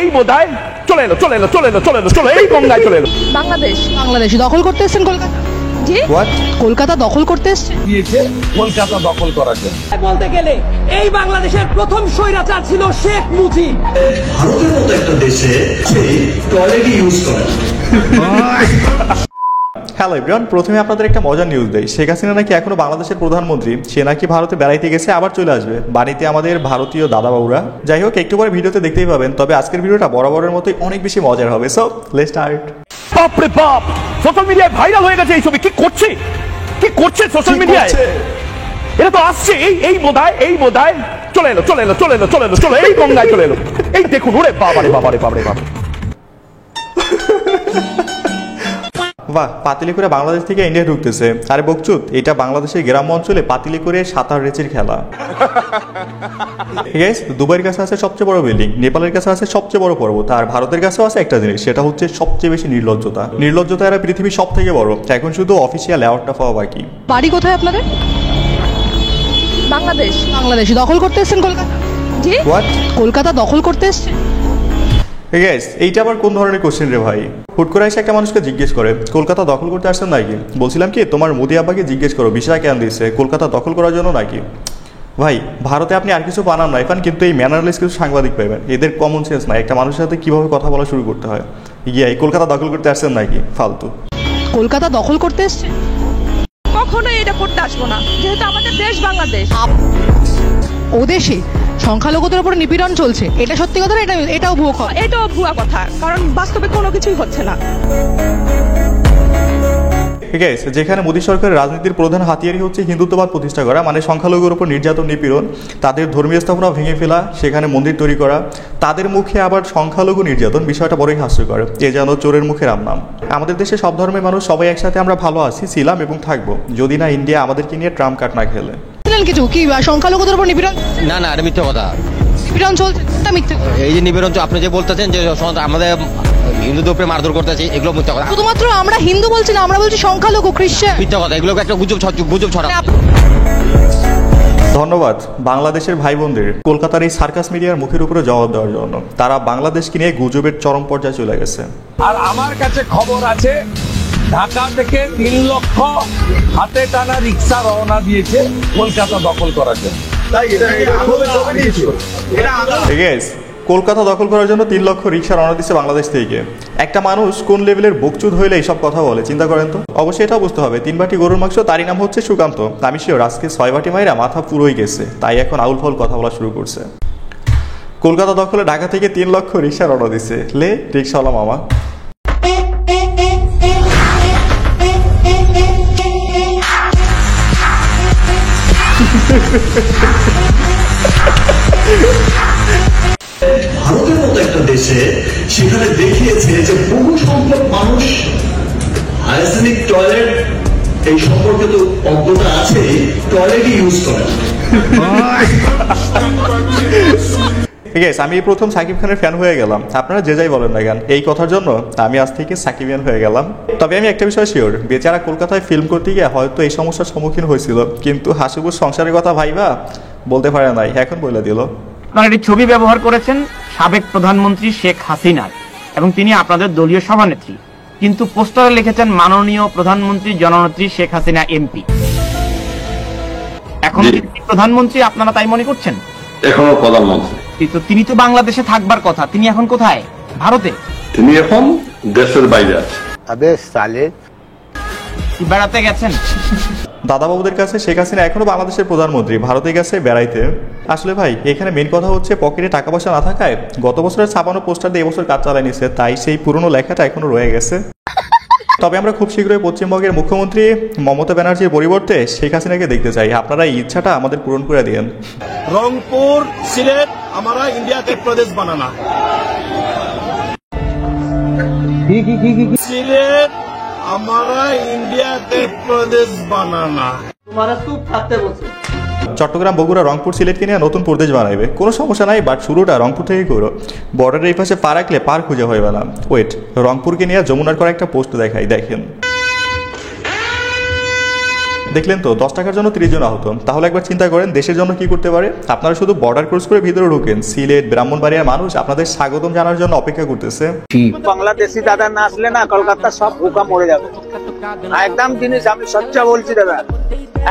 এই বোধহয় চলে এলো চলে এলো চলে এলো চলে এলো চলে এই গঙ্গায় চলে এলো। বাংলাদেশ দখল করতে এসেছেন কলকাতা। জি কলকাতা দখল করতে এসেছেন। দিয়েছে কলকাতা দখল করার জন্য। বলতে গেলে এই বাংলাদেশের প্রথম স্বৈরাচার ছিল শেখ মুজিব। ভারতের মতো একটা দেশে সেই টয়লেটই ইউজ করে। হ্যালো এভরিওয়ান, প্রথমে আপনাদের একটা মজার নিউজ দেই। শেখ হাসিনা নাকি এখনো বাংলাদেশের প্রধানমন্ত্রী, সে নাকি ভারতে বেড়াইতে গেছে, আবার চলে আসবে বাড়িতে আমাদের ভারতীয় দাদাবাবুরা। যাই হোক, একটু পরে ভিডিওতে দেখতেই পাবেন, তবে আজকের ভিডিওটা বরাবরের মতোই অনেক বেশি মজার হবে। So let's start. বাপ রে বাপ, সোশ্যাল মিডিয়ায় ভাইরাল হয়ে গেছে এই ছবি। কি করছে সোশ্যাল মিডিয়ায়? এটা তো আসছে এই বোধহয় চলে এলো চলে এলো চলে এলো চলে এলো চলে এই গঙ্গায় চলে এলো। এই দেখুন, ওরে বাবারে বাবারে বাবারে বাবা। বাহ, পাতিলি করে বাংলাদেশ থেকে ইন্ডিয়া ঢুকতেছে। আরে বকচুত, এটা বাংলাদেশের গ্রাম্য অঞ্চলে পাতিলি করে সাঁতার রেচির খেলা। গাইস, দুবাইয়ের কাছে আছে সবচেয়ে বড় বিল্ডিং, নেপালের কাছে আছে সবচেয়ে বড় পর্বত, আর ভারতের কাছেও আছে একটা জিনিস, সেটা হচ্ছে সবচেয়ে বেশি নির্লজ্জতা এরা পৃথিবীর সব থেকে বড়। এখন শুধু অফিসিয়াল অ্যাওয়ার্ডটা পাওয়া বাকি। বাড়ি কোথায় আপনাদের? বাংলাদেশ দখল করতে এসেছেন কলকাতা। জি কলকাতা দখল করতে এসেছেন। গাইস, এইটা আবার কোন ধরনের কোশ্চেন রে ভাই? হুট করে এসে একটা মানুষকে জিজ্ঞেস করে কলকাতা দখল করতে আসছেন নাকি? বলছিলাম কি, তোমার মোদি আব্বাকে জিজ্ঞেস করো বিষয় কেন দিচ্ছে, কলকাতা দখল করার জন্য নাকি? ভাই, ভারতে আপনি আর কিছু বানান না এখন, কিন্তু এই ম্যানারলেস কিছু সাংবাদিক পাইবেন, এদের কমন সেন্স নাই একটা মানুষের সাথে কিভাবে কথা বলা শুরু করতে হয়। গিয়ে কলকাতা দখল করতে আসছেন নাকি? ফালতু। কলকাতা দখল করতে এসেছেন? কখনোই এটা করতে আসবো না, যেহেতু আমাদের দেশ বাংলাদেশ। ও দেশে সংখ্যালঘুদের উপর নিপীড়ন চলছে, এটা সত্যি কথা না? এটাও ভুয়ো কথা। এটাও ভুয়া কথা, কারণ বাস্তবে কোনো কিছুই হচ্ছে না। ঠিক আছে, যেখানে মোদী সরকারের রাজনীতির প্রধান হাতিয়ারই হচ্ছে হিন্দুত্ববাদ প্রতিষ্ঠা করা, মানে সংখ্যালঘুর উপর নির্যাতন নিপীড়ন, তাদের ধর্মীয় স্থাপনা ভেঙে ফেলা, সেখানে মন্দির তৈরি করা, তাদের মুখে আবার সংখ্যালঘু নির্যাতন, বিষয়টা বড়ই হাস্যকর। এ যেন চোরের মুখে রাম নাম। আমাদের দেশে সব ধর্মের মানুষ সবাই একসাথে আমরা ভালো আছি, ছিলাম এবং থাকবো, যদি না ইন্ডিয়া আমাদেরকে নিয়ে ট্রাম্প কার্ড না খেলে। কিছু কি সংখ্যালঘুদের উপর নিপীড়ন? না না, এটা মিথ্যে কথা। নিপীড়ন চলছে, এটা মিথ্যে। এই যে নিপীড়ন আপনি যে বলতেছেন যে আমাদের হিন্দুদের উপরে মারধর করতেছে, এগুলো মিথ্যে কথা। শুধুমাত্র আমরা হিন্দু বলছি না, আমরা বলছি সংখ্যালঘু খ্রিস্টান। মিথ্যে কথা, এগুলো একটা গুজব ছড়া। ধন্যবাদ বাংলাদেশের ভাই বোনদের কলকাতার এই সার্কাস মিডিয়ার মুখের উপরে জবাব দেওয়ার জন্য। তারা বাংলাদেশকে নিয়ে গুজবের চরম পর্যায়ে চলে গেছে। আর আমার কাছে খবর আছে, ঢাকা থেকে 3 লক্ষ হাতে টানা রিক্সা রওনা দিয়েছে কলকাতা দখল করার জন্য। কলকাতা দখল করার জন্য 3 লক্ষ রিক্সা রওনা দিচ্ছে বাংলাদেশ থেকে। একটা মানুষ কোন লেভেলের বকচুদ হইলে এইসব কথা বলে চিন্তা করেন তো। অবশ্যই এটাও বুঝতে হবে, 3 বাটি গরুর মাংস, তারই নাম হচ্ছে সুকান্ত। আমি শিওর আজকে 6 বাটি মাইরা মাথা পুরোই গেছে, তাই এখন আউল ফাউল কথা বলা শুরু করছে। কলকাতা দখলে ঢাকা থেকে 3 লক্ষ রিক্সা রওনা দিচ্ছে। লে রিক্সাওয়ালা মামা। ভারতের মতো একটা দেশে সেখানে দেখিয়েছে যে বহু সংখ্যক মানুষ হাইজেনিক টয়লেট এই সম্পর্কে তো অজ্ঞতা আছেই, টয়লেটই ইউজ করে। ঠিক আছে, আমি প্রথম সাকিব খানের ফ্যান হয়ে গেলাম। আপনারা যে যাই বলেন না কেন, এই কথার জন্য আমি আজ থেকে সাকিবিয়ান হয়ে গেলাম। তবে আমি একটা বিষয় শিওর, বেচারা কলকাতায় ফিল্ম করতে গিয়ে হয়তো এই সমস্যার সম্মুখীন হয়েছিল, কিন্তু হাসিবুর সংসারের কথা ভাইবা বলতে পারে নাই, এখন বলে দিল। আপনারা একটি ছবি ব্যবহার করেছেন সাবেক প্রধানমন্ত্রী শেখ হাসিনার, এবং তিনি আপনাদের দলীয় সভানেত্রী, কিন্তু পোস্টারে লিখেছেন মাননীয় প্রধানমন্ত্রী জননেত্রী শেখ হাসিনা এমপি। এখন কি তিনি প্রধানমন্ত্রী আপনারা তাই মনে করছেন? এখনো প্রধানমন্ত্রী, কিন্তু তিনি তো বাংলাদেশে থাকবার কথা, তিনি এখন কোথায়? ভারতে। তিনি এখন দেশের বাইরে আছে। বেড়াতে গেছেন? দাদাবাবুদের কাছে শেখ হাসিনা এখনো বাংলাদেশের প্রধানমন্ত্রী, ভারতে গেছে বেড়াইতে। আসলে ভাই, এখানে মেন কথা হচ্ছে পকেটে টাকা পয়সা না থাকায় গত বছরের ছাপানো পোস্টার দিয়ে এবছর কাজ চালাই নিছে, তাই সেই পুরনো লেখাটা এখনো রয়ে গেছে। তবে আমরা খুব শীঘ্রই পশ্চিমবঙ্গের মুখ্যমন্ত্রী মমতা ব্যানার্জির পরিবর্তে শেখ হাসিনাকে দেখতে চাই। আপনারা এই ইচ্ছাটা আমাদের পূরণ করে দিন। রংপুর সিলেট हमारा इंडिया का प्रदेश बनाना है। सिलेट हमारा इंडिया का प्रदेश बनाना है। তোমারা চুপ থাকতে বলছো। চট্টগ্রাম, বগুড়া, রংপুর, সিলেটকে নিয়ে নতুন প্রদেশ বানাইবে, কোনো সমস্যা নাই, বাট শুরুটা রংপুর থেকে করো। বর্ডারের এই পাশে পা রাখলে পার খুঁজে হইবে না। ওয়েট, রংপুরকে নিয়ে যমুনার করা একটা পোস্ট দেখাই, দেখেন। দেখলেন তো 10 টাকার জন্য 30 জন আহত। তাহলে একবার চিন্তা করেন দেশের জন্য কি করতে পারে। আপনারা শুধু বর্ডার ক্রস করে ভিতরে ঢুকেন, সিলেট ব্রাহ্মণবাড়িয়ার মানুষ আপনাদের স্বাগতম জানার জন্য অপেক্ষা করতেছে। বাংলাদেশি দাদা না আসলে না কলকাতা সব ভুকা মরে যাবে একদম জিনিস আমি সচ্চা বলছি দাদা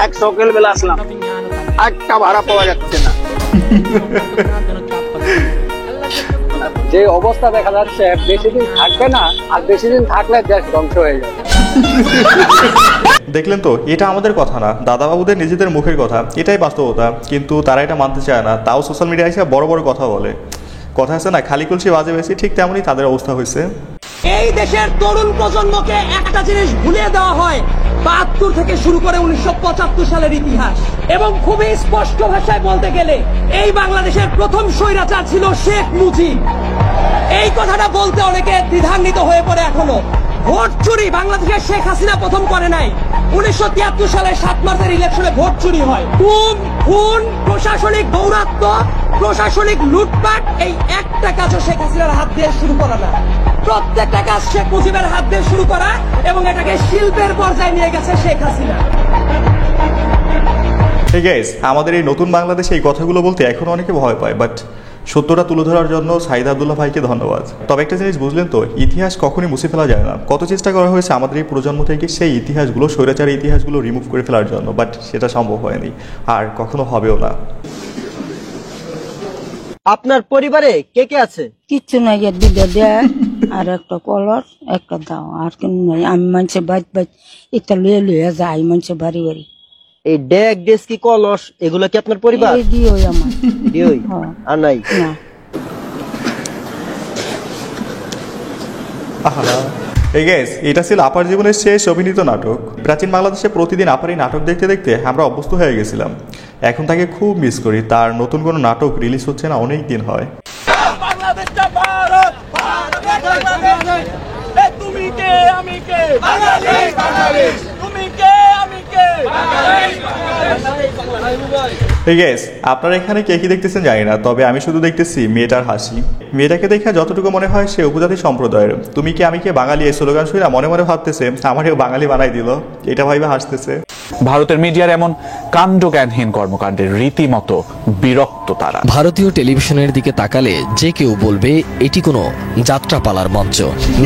এক সকাল বেলা আসলাম একটা ভাড়া পাওয়া যাচ্ছে না যে অবস্থা দেখা যাচ্ছে বেশি দিন থাকবে না আর বেশি দিন থাকলে দেশ ধ্বংস হয়ে যাবে দেখলেন তো এটা আমাদের কথা না, দাদাবাবুদের নিজেদের মুখের কথা, এটাই বাস্তবতা। কিন্তু তারা এটা মানতে চায় না, তাও সোশ্যাল মিডিয়ায় এসে বড় বড় কথা বলে। কথা আছে না খালি কলসি বাজে বেশি, ঠিক তেমনই তাদের অবস্থা হয়েছে। এই দেশের তরুণ প্রজন্মকে একটা জিনিস ভুলিয়ে দেওয়া হয় ৭২ থেকে শুরু করে ১৯৭৫ সালের ইতিহাস, এবং খুবই স্পষ্ট ভাষায় বলতে গেলে এই বাংলাদেশের প্রথম স্বৈরাচার ছিল শেখ মুজিব। এই কথাটা বলতে অনেকে দ্বিধান্বিত হয়ে পড়ে এখনো। ভোট চুরি বাংলাদেশের শেখ হাসিনা প্রথম করে নাই। ১৯৭৩ সালের ৭ মার্চের ইলেকশনে ভোট চুরি হয়। গুম, খুন, প্রশাসনিক দৌরাত্ম্য, প্রশাসনিক লুটপাট, এই একটা কাজও শেখ হাসিনার হাত দিয়ে শুরু করা না। প্রত্যেকটা কাজ শেখ মুজিবের হাত দিয়ে শুরু করা, এবং এটাকে শিল্পের পর্যায়ে নিয়ে গেছে শেখ হাসিনা। Hey guys, আমাদের এই নতুন বাংলাদেশে এই কথাগুলো বলতে এখনো অনেকে ভয় পায়, বাট সত্যটা তুলে ধরার জন্য সাইদ আব্দুল্লাহ ভাইকে ধন্যবাদ। তবে একটা জিনিস বুঝলেন তো, ইতিহাস কখনই মুছে ফেলা যায় না। কত চেষ্টা করা হয়েছে আমাদের এই প্রজন্ম থেকে সেই ইতিহাসগুলো, স্বৈরাচারী ইতিহাসগুলো রিমুভ করে ফেলার জন্য, বাট সেটা সম্ভব হয়নি আর কখনো হবেও না। আপনার পরিবারে কে কে আছে? কিচ্ছু নাই, দুধে দেয় আর একটা কলর একটা দাও, আর কেন নাই। আমি মানুষের বাইত বাইত এটা লুয়ে লুয়ে যাই মানুষের বাড়ি বাড়ি। এই ডেক ডেস্কি কলস এগুলো কি আপনার পরিবার? দিওই আমার দিওই আর নাই না। এই গাইস, এটা ছিল আপার জীবনের শেষ অভিনীত নাটক। প্রাচীন বাংলাদেশে প্রতিদিন আপার এই নাটক দেখতে দেখতে আমরা অভ্যস্ত হয়ে গেছিলাম। এখন তাকে খুব মিস করি। তার নতুন কোনো নাটক রিলিজ হচ্ছে না, অনেক দিন হয়। তুমি কে আমি কে, তুমি কে আমি কে। এই গাইস, আপনারা এখানে কে কি দেখতেছেন জানি না, তবে আমি শুধু দেখতেছি মেয়েটার হাসি। মেয়েটাকে দেখে যতটুকু মনে হয় সে উপজাতি সম্প্রদায়ের। তুমি কি আমি কে বাঙালি এই স্লোগান শুনে মনে মনে ভাবতেছে আমারও বাঙালি বানাই দিল, এটা ভাইবে হাসতেছে। ভারতের মিডিয়ার এমন কাণ্ডজ্ঞানহীন কর্মকাণ্ডের রীতিমতো বিরক্ত তারা। ভারতীয় টেলিভিশনের দিকে তাকালে যে কেউ বলবে এটি কোনো যাত্রাপালার মঞ্চ।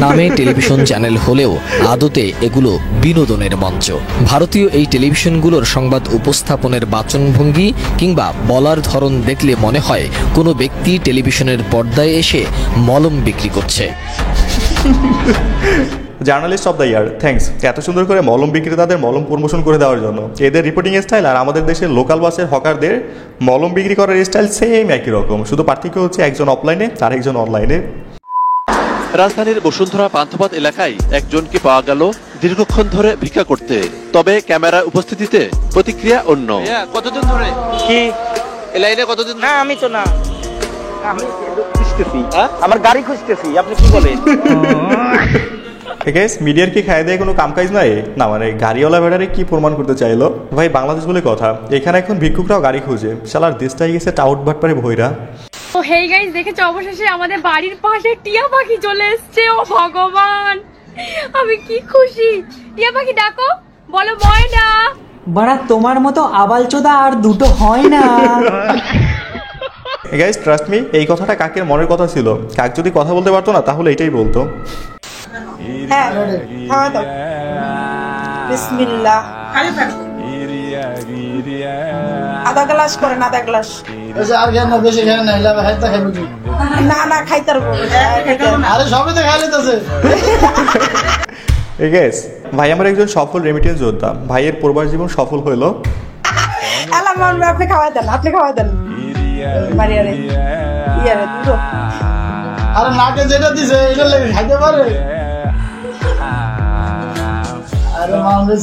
নামে টেলিভিশন চ্যানেল হলেও আদতে এগুলো বিনোদনের মঞ্চ। ভারতীয় এই টেলিভিশনগুলোর সংবাদ উপস্থাপনের বাচনভঙ্গি কিংবা বলার ধরন দেখলে মনে হয় কোনো ব্যক্তি টেলিভিশনের পর্দায় এসে মলম বিক্রি করছে। Journalist of the year, thanks এত সুন্দর করে মলম বিক্রেতাদের মলম প্রমোশন করে দেওয়ার জন্য। এদের রিপোর্টিং স্টাইল আর আমাদের দেশের লোকাল বাসের হকারদের মলম বিক্রি করার স্টাইল সেম একই রকম, শুধু পার্থক্য হচ্ছে একজন অফলাইনে আর একজন অনলাইনে। রাজধানীর বসুন্ধরা পান্থপথ এলাকায় একজনকে পাওয়া গেল দীর্ঘক্ষণ ধরে ভিক্ষা করতে, তবে ক্যামেরার উপস্থিতিতে প্রতিক্রিয়া অন্য। কতদিন ধরে কি লাইনে কতদিন? না আমি তো না, আমি খুঁজতেছি, আমার গাড়ি খুঁজতেছি। আপনি কি বলেন? মিডিয়ার কি খায় দেয় কোনো কামকাজ নাই না, মানে গাড়িওয়ালা ভেড়ারে কি প্রমাণ করতে চাইলো ভাই? বাংলাদেশ বলে কথা, এখানে এখন ভিক্ষুকরাও গাড়ি খুঁজে। শালার দেশটাই গেছে টাউট বাটপারে ভৈরা। ও হেই গাইস, দেখেছো অবশেষে আমাদের বাড়ির পাশে টিয়া পাখি চলে এসেছে। ও ভগবান, আমি কি খুশি। টিয়া পাখি ডাকো, বলো ময়না। বাড়া তোমার মতো আবালচোদা আর দুটো হয় না। গাইস ট্রাস্ট মি, এই কথাটা কাকের মনের কথা ছিল। কাক যদি কথা বলতে পারতো না তাহলে এটাই বলতো। হ্যাঁ, খাওয়া দাও। বিসমিল্লাহ। আধা গ্লাস করেন, আধা গ্লাস। আর কেন বেশি খায় না, ইলাবে খাইতে খাইবে কি? না না, খাইতে পারবো। আরে সবই তো খাইলেতেছে। এই গাইস, ভাই আমার একজন সফল রেমিটেন্স যোদ্ধা। ভাইয়ের পরিবার জীবন সফল হইলো। আপনি খাওয়া দেন, আপনি খাওয়া দেন। মারিয়ারে ইয়ারে দুটো। আরে নাকে যেটা দিছে এটা লেগে খাইতে পারে। আরে মামলে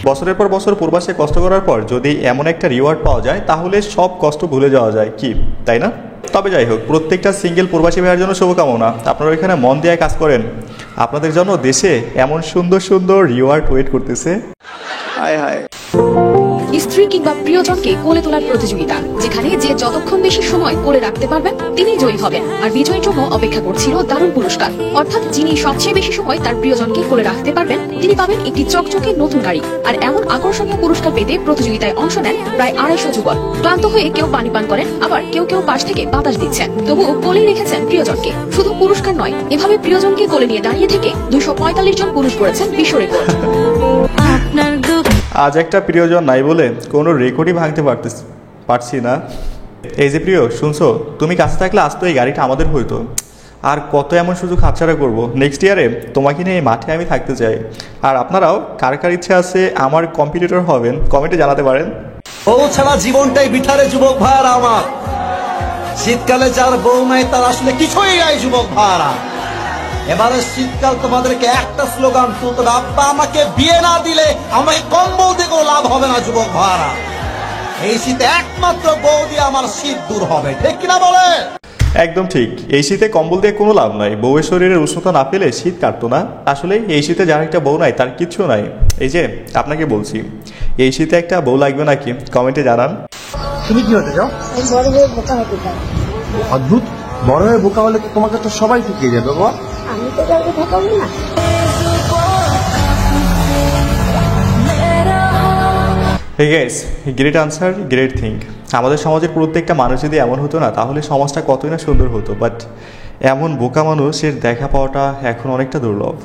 বছরের পর বছর প্রবাসে কষ্ট করার পর যদি এমন একটা রিওয়ার্ড পাওয়া যায় তাহলে সব কষ্ট ভুলে যাওয়া যায়, কি তাই না? তবে যাই হোক, প্রত্যেকটা সিঙ্গেল প্রবাসী ভাইয়ের জন্য শুভকামনা। আপনারা এখানে মন দিয়ে কাজ করেন, আপনাদের জন্য দেশে এমন সুন্দর সুন্দর রিওয়ার্ড ওয়েট করতেছে। হায় হায়। স্ত্রী কিংবা প্রিয়জনকে কোলে তোলার প্রতিযোগিতা, যেখানে যে যতক্ষণ বেশি সময় কোলে রাখতে পারবেন তিনি জয়ী হবেন। আর বিজয়ীর জন্য অপেক্ষা করছিল দারুণ পুরস্কার, অর্থাৎ যিনি সবচেয়ে বেশি সময় তার প্রিয়জনকে কোলে রাখতে পারবেন তিনি পাবেন একটি চকচকে নতুন গাড়ি। আর এমন আকর্ষণীয় পুরস্কার পেতে প্রতিযোগিতায় অংশ নেন প্রায় 250 যুবক। ক্লান্ত হয়ে কেউ পানি পান করেন, আবার কেউ কেউ পাশ থেকে বাতাস দিচ্ছেন, তবুও কোলে রেখেছেন প্রিয়জনকে। শুধু পুরস্কার নয়, এভাবে প্রিয়জনকে কোলে নিয়ে দাঁড়িয়ে থেকে 245 জন পুরুষ করেছেন বিশ্ব রেকর্ড। আজ একটা প্রিয়জন নাই বলে কোনো রেকর্ডই ভাঙতে পারছি না। এই যে প্রিয়, শুনছো, তুমি কাছে থাকলে আজ তো এই গাড়িটা আমাদের হইতো। আর কত এমন সুযোগ হাতছাড়া করবো। নেক্সট ইয়ারে তোমাকে নিয়ে এই মাঠে আমি থাকতে চাই। আর আপনারাও কার কার ইচ্ছা আছে আমার কম্পিটিটর হবেন কমেন্টে জানাতে পারেন। বউ ছাড়া জীবনটাই বিঠারে যুবক ভাইরা আমার। শীতকালে যার বউ নাই তার আসলে কিছুই নাই যুবক ভাইরা। এবারে শীতকাল তোমাদেরকে একটা স্লোগান তুলতে হবে, আব্বা আমাকে বিয়ে না দিলে আমাকে কম্বল দিয়ে কোনো লাভ হবে না যুবক ভাইরা। এই শীতে একমাত্র বউ দিয়ে আমার শীত দূর হবে, ঠিক কিনা বলে? একদম ঠিক। এই শীতে কম্বল দিয়ে কোনো লাভ নাই। বউয়ের শরীরের উষ্ণতা না পেলে শীত কাটতো না। আসলে এই শীতে যার একটা বউ নাই তার কিচ্ছু নাই। এই যে আপনাকে বলছি, এই শীতে একটা বউ লাগবে নাকি কমেন্টে জানান। তুমি কি হতে চাও? অদ্ভুত, বড় হয়ে বোকা হলে তোমাকে তো সবাই শিখিয়ে যাবে বাবা। আমি তো কাউকে ঠকাবো না। Hey guys, great answer, great thing. আমাদের সমাজের প্রত্যেকটা মানুষ যদি এমন হতো না তাহলে সমাজটা কতই না সুন্দর হতো। বাট এমন বোকা মানুষের দেখা পাওয়াটা এখন অনেকটা দুর্লভ।